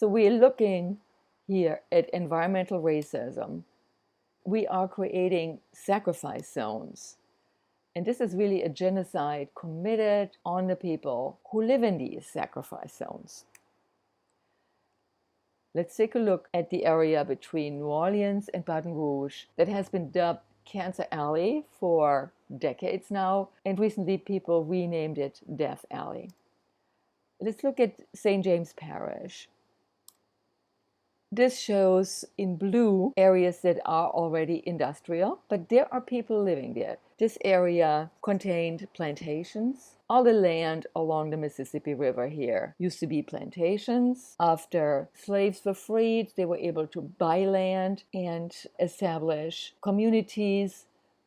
So we're looking here at environmental racism. We are creating sacrifice zones. And this is really a genocide committed on the people who live in these sacrifice zones. Let's take a look at the area between New Orleans and Baton Rouge that has been dubbed Cancer Alley for decades now, and recently people renamed it Death Alley. Let's look at St. James Parish. This shows in blue areas that are already industrial, but there are people living there. This area contained plantations. All the land along the Mississippi River here used to be plantations. After slaves were freed, they were able to buy land and establish communities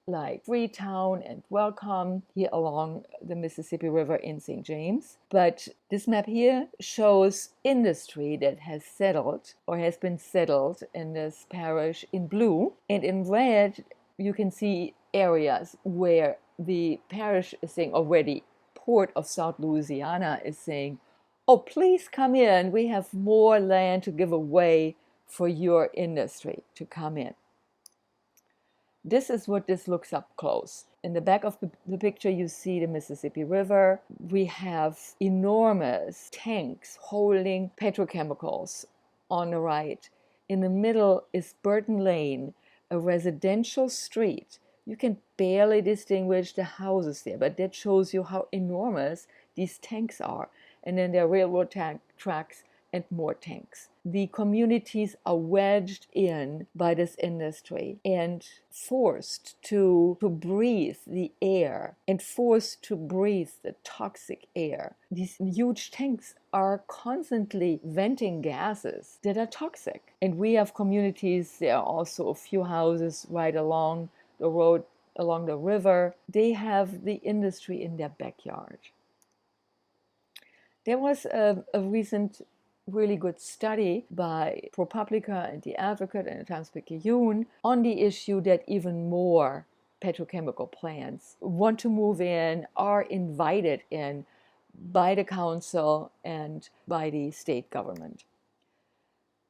like Freetown and Welcome here along the Mississippi River in St. James. But this map here shows industry that has settled or has been settled in this parish in blue. And in red, you can see areas where the parish is saying already, Port of South Louisiana is saying, oh, please come in. We have more land to give away for your industry to come in. This is what this looks up close. In the back of the picture, you see the Mississippi River. We have enormous tanks holding petrochemicals on the right. In the middle is Burton Lane, a residential street. You can barely distinguish the houses there, but that shows you how enormous these tanks are. And then there are railroad tracks and more tanks. The communities are wedged in by this industry and forced to breathe the air and forced to breathe the toxic air. These huge tanks are constantly venting gases that are toxic. And we have communities, there are also a few houses right along the road, along the river. They have the industry in their backyard. There was a recent really good study by ProPublica and The Advocate and the Times-Picayune on the issue that even more petrochemical plants want to move in, are invited in by the council and by the state government.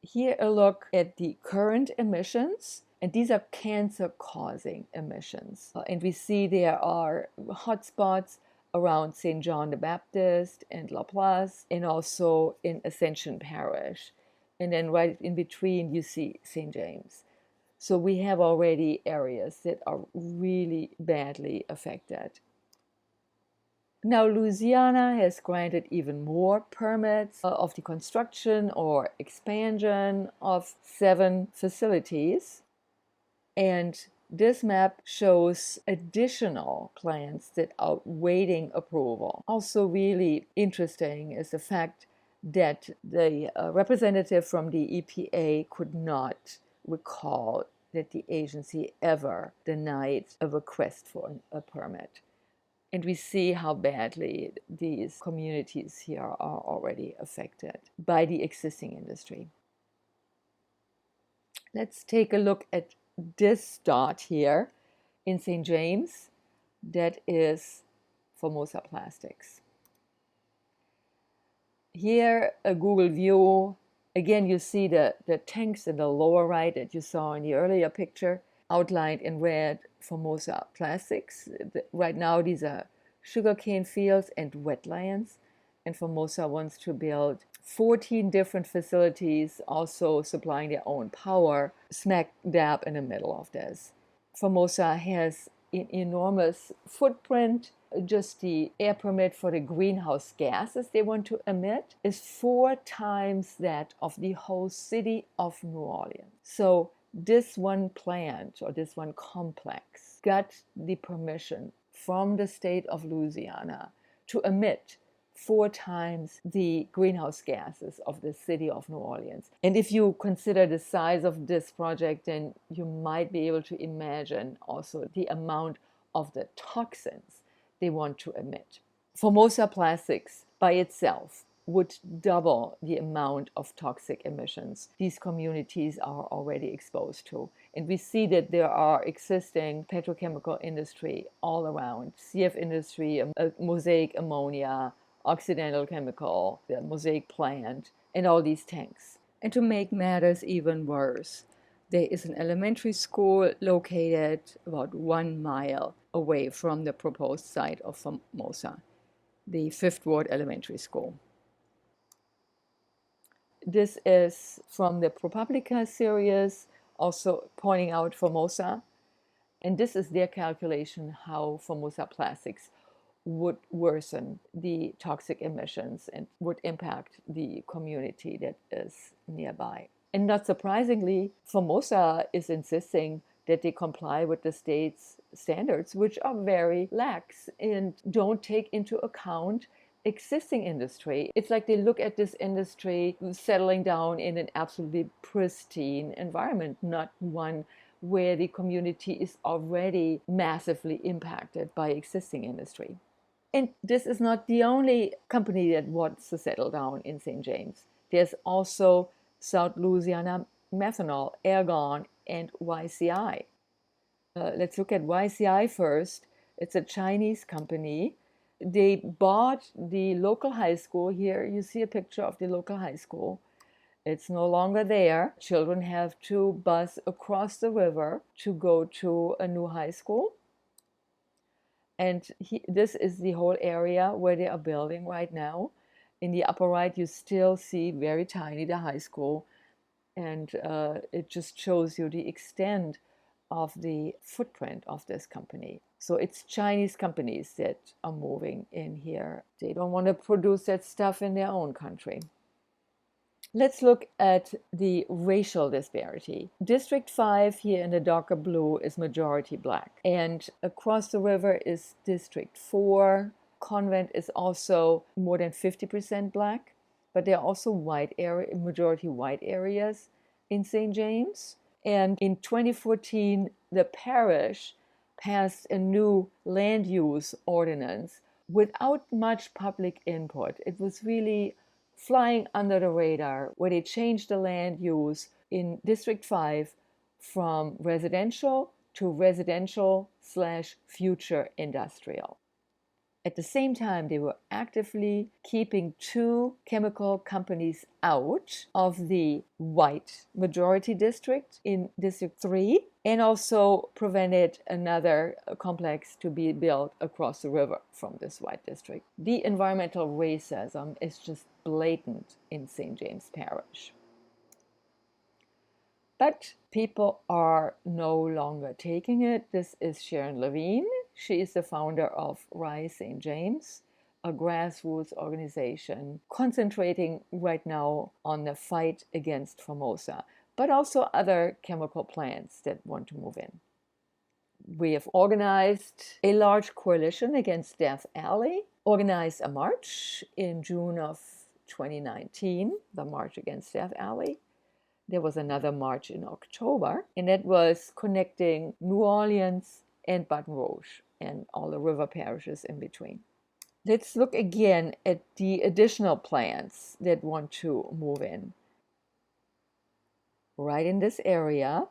Here a look at the current emissions, and these are cancer-causing emissions. And we see there are hotspots around St. John the Baptist and La Place, and also in Ascension Parish. And then right in between, you see St. James. So we have already areas that are really badly affected. Now, Louisiana has granted even more permits of the construction or expansion of 7 facilities. And this map shows additional plans that are waiting approval. Also really interesting is the fact that the representative from the EPA could not recall that the agency ever denied a request for a permit. And we see how badly these communities here are already affected by the existing industry. Let's take a look at this dot here in St. James. That is Formosa Plastics. Here, a Google view. Again, you see the tanks in the lower right that you saw in the earlier picture, outlined in red, Formosa Plastics. Right now, these are sugarcane fields and wetlands, and Formosa wants to build 14 different facilities, also supplying their own power, smack dab in the middle of this. Formosa has an enormous footprint. Just the air permit for the greenhouse gases they want to emit is 4 times that of the whole city of New Orleans. So this one plant or this one complex got the permission from the state of Louisiana to emit 4 times the greenhouse gases of the city of New Orleans. And if you consider the size of this project, then you might be able to imagine also the amount of the toxins they want to emit. Formosa Plastics by itself would double the amount of toxic emissions these communities are already exposed to. And we see that there are existing petrochemical industry all around, CF industry, mosaic ammonia, Occidental Chemical, the Mosaic plant, and all these tanks. And to make matters even worse, there is an elementary school located about 1 mile away from the proposed site of Formosa, the Fifth Ward Elementary School. This is from the ProPublica series, also pointing out Formosa. And this is their calculation how Formosa Plastics would worsen the toxic emissions and would impact the community that is nearby. And not surprisingly, Formosa is insisting that they comply with the state's standards, which are very lax and don't take into account existing industry. It's like they look at this industry settling down in an absolutely pristine environment, not one where the community is already massively impacted by existing industry. And this is not the only company that wants to settle down in St. James. There's also South Louisiana Methanol, Ergon, and YCI. Let's look at YCI first. It's a Chinese company. They bought the local high school. Here you see a picture of the local high school. It's no longer there. Children have to bus across the river to go to a new high school. And this is the whole area where they are building right now. In the upper right, you still see very tiny the high school. And it just shows you the extent of the footprint of this company. So it's Chinese companies that are moving in here. They don't want to produce that stuff in their own country. Let's look at the racial disparity. District 5 here in the darker blue is majority black. And across the river is District 4. Convent is also more than 50% black. But there are also majority white areas in St. James. And in 2014, the parish passed a new land use ordinance without much public input. It was really flying under the radar, where they changed the land use in District 5 from residential to residential/future industrial. At the same time, they were actively keeping 2 chemical companies out of the white majority district in District 3, and also prevented another complex to be built across the river from this white district. The environmental racism is just blatant in St. James Parish. But people are no longer taking it. This is Sharon Levine. She is the founder of Rise St. James, a grassroots organization concentrating right now on the fight against Formosa, but also other chemical plants that want to move in. We have organized a large coalition against Death Alley, organized a march in June of 2019, the March Against Death Alley. There was another march in October, and that was connecting New Orleans and Baton Rouge and all the river parishes in between. Let's look again at the additional plants that want to move in. Right in this area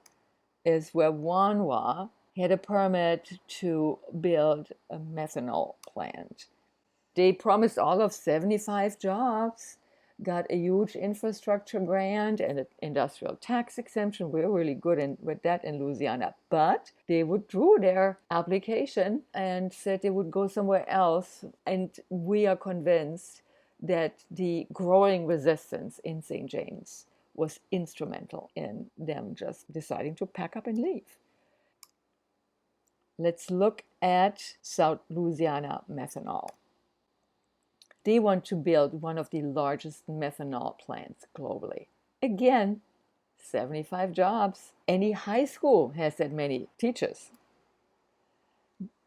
is where Wanwa had a permit to build a methanol plant. They promised all of 75 jobs, got a huge infrastructure grant and an industrial tax exemption. We're really good with that in Louisiana. But they withdrew their application and said they would go somewhere else. And we are convinced that the growing resistance in St. James was instrumental in them just deciding to pack up and leave. Let's look at South Louisiana Methanol. They want to build one of the largest methanol plants globally. Again, 75 jobs. Any high school has that many teachers.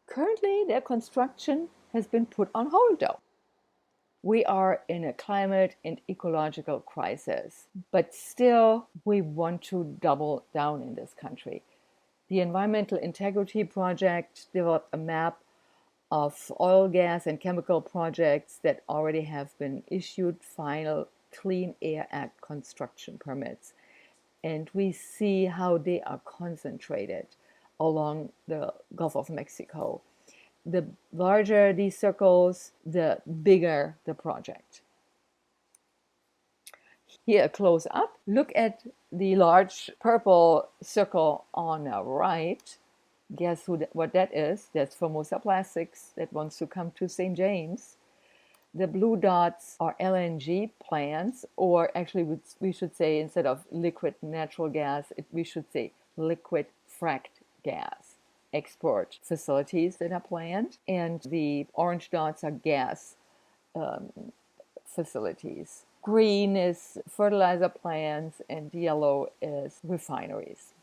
Currently, their construction has been put on hold, though. We are in a climate and ecological crisis, but still, we want to double down in this country. The Environmental Integrity Project developed a map of oil, gas, and chemical projects that already have been issued final Clean Air Act construction permits. And we see how they are concentrated along the Gulf of Mexico. the larger these circles, the bigger the project. Here, a close up. Look at the large purple circle on the right. Guess what that is? That's Formosa Plastics that wants to come to St. James. The blue dots are LNG plants, or actually we should say, instead of liquid natural gas, we should say liquid fracked gas export facilities that are planned. And the orange dots are gas facilities. Green is fertilizer plants and yellow is refineries.